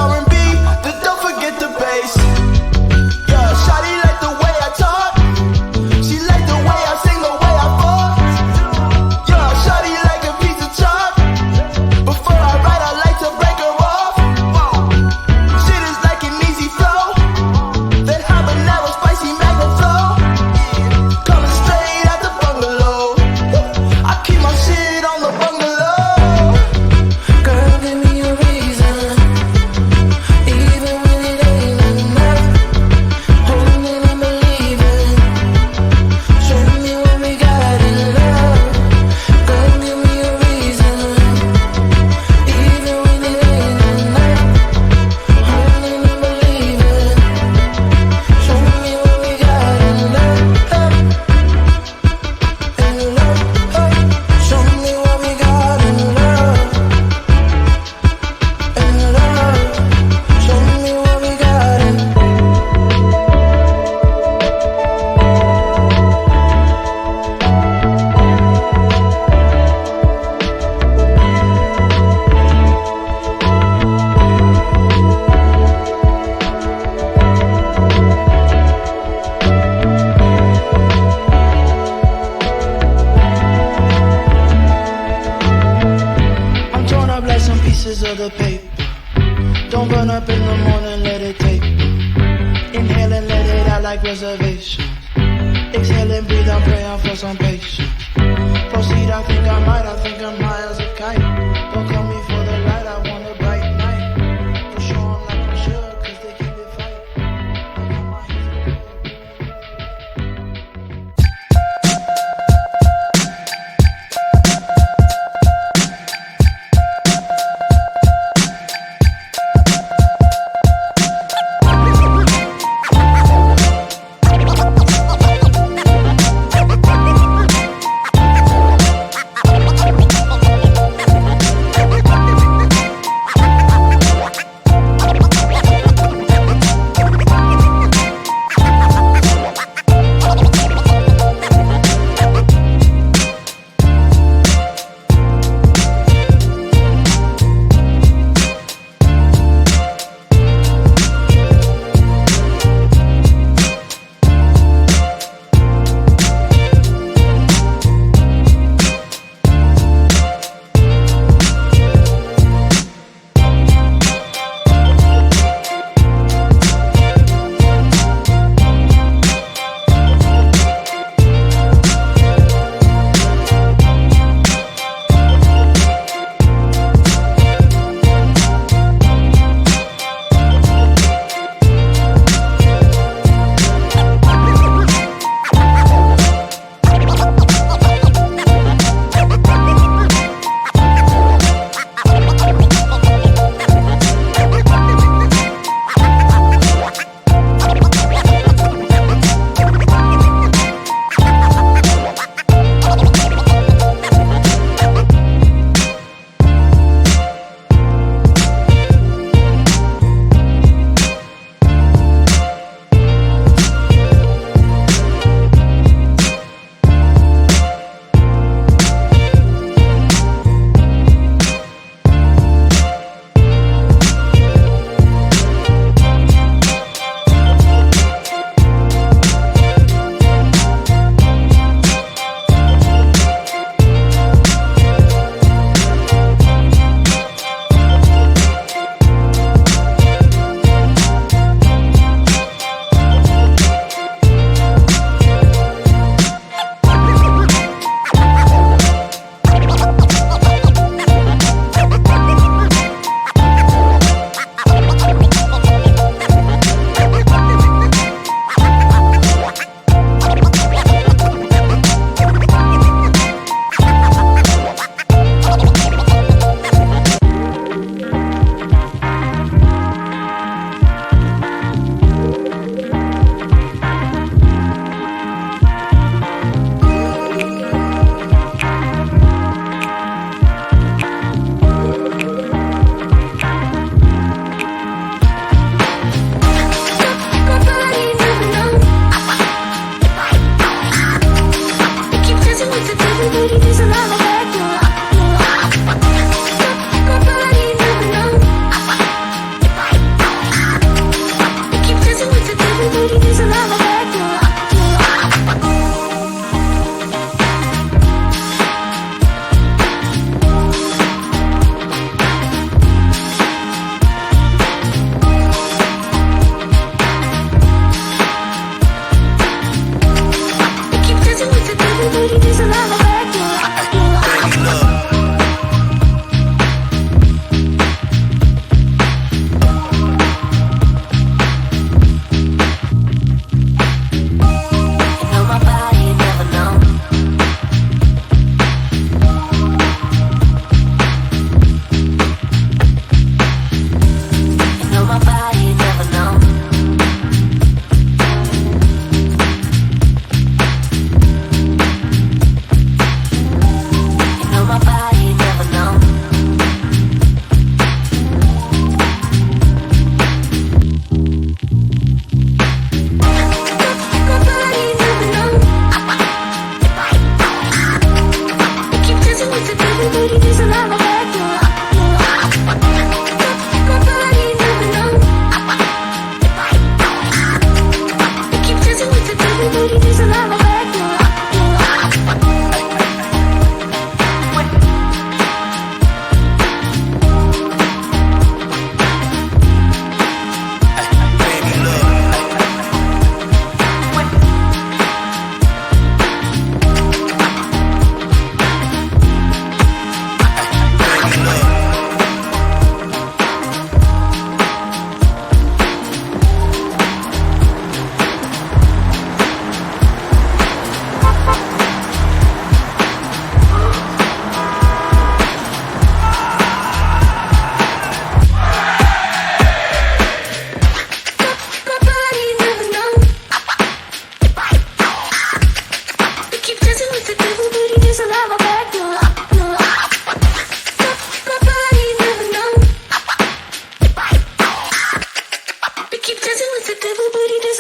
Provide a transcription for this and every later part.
R&B, but don't forget the bass. Yeah, shawty like the way I talk. She like the way I sing, the way I walk. Yeah, shawty like a piece of chalk. Before I write, I like to break her off. Shit is like an easy flow. That habanero spicy magna flow. Coming straight out the bungalow. I keep my shit on the bungalow. Girl, give me a reason, even when it ain't enough. Holding and believing, show me what we got in love. Girl, give me a reason, even when it ain't enough. Holding and believing, show me what we got in love. In love, show me what we got in love. In love, show me what we got in. I'm torn up like some pieces of the paper. Don't burn up in the morning, let it taper. Inhale and let it out like reservations. Exhale and breathe, I'm praying for some patience. Proceed, I think I'm high as a kite. Don't call me for the light, I want a bright night. For sure, I'm like I'm sure, cause they keep it fight. I got my hands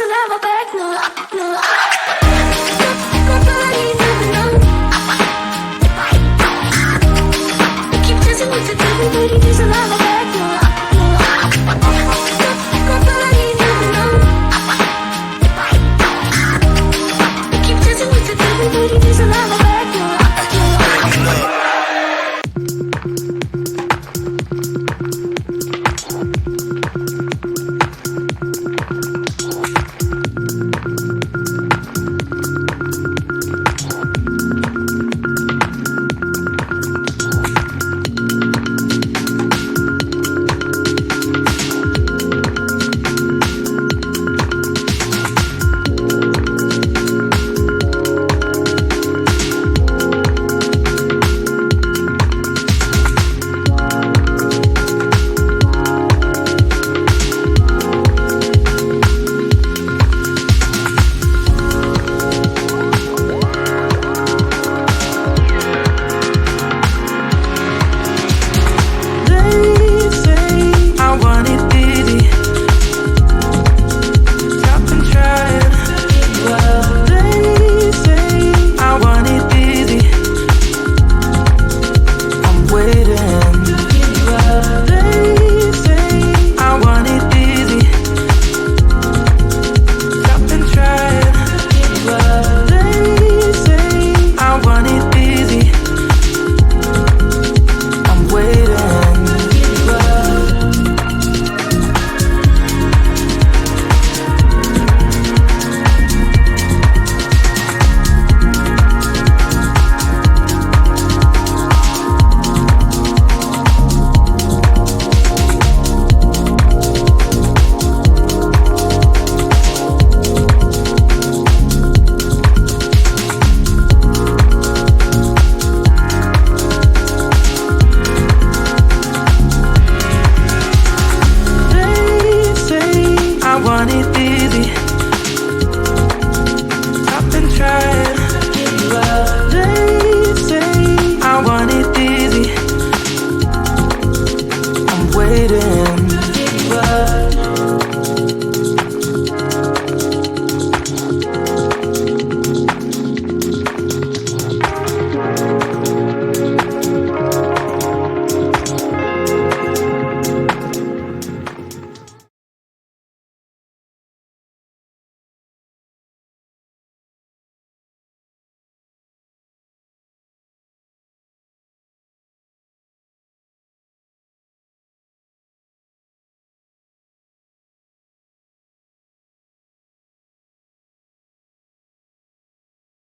alive, I'm back, no, no. Nobody, no. I keep dancing with the devil, but he's alive, I'm back.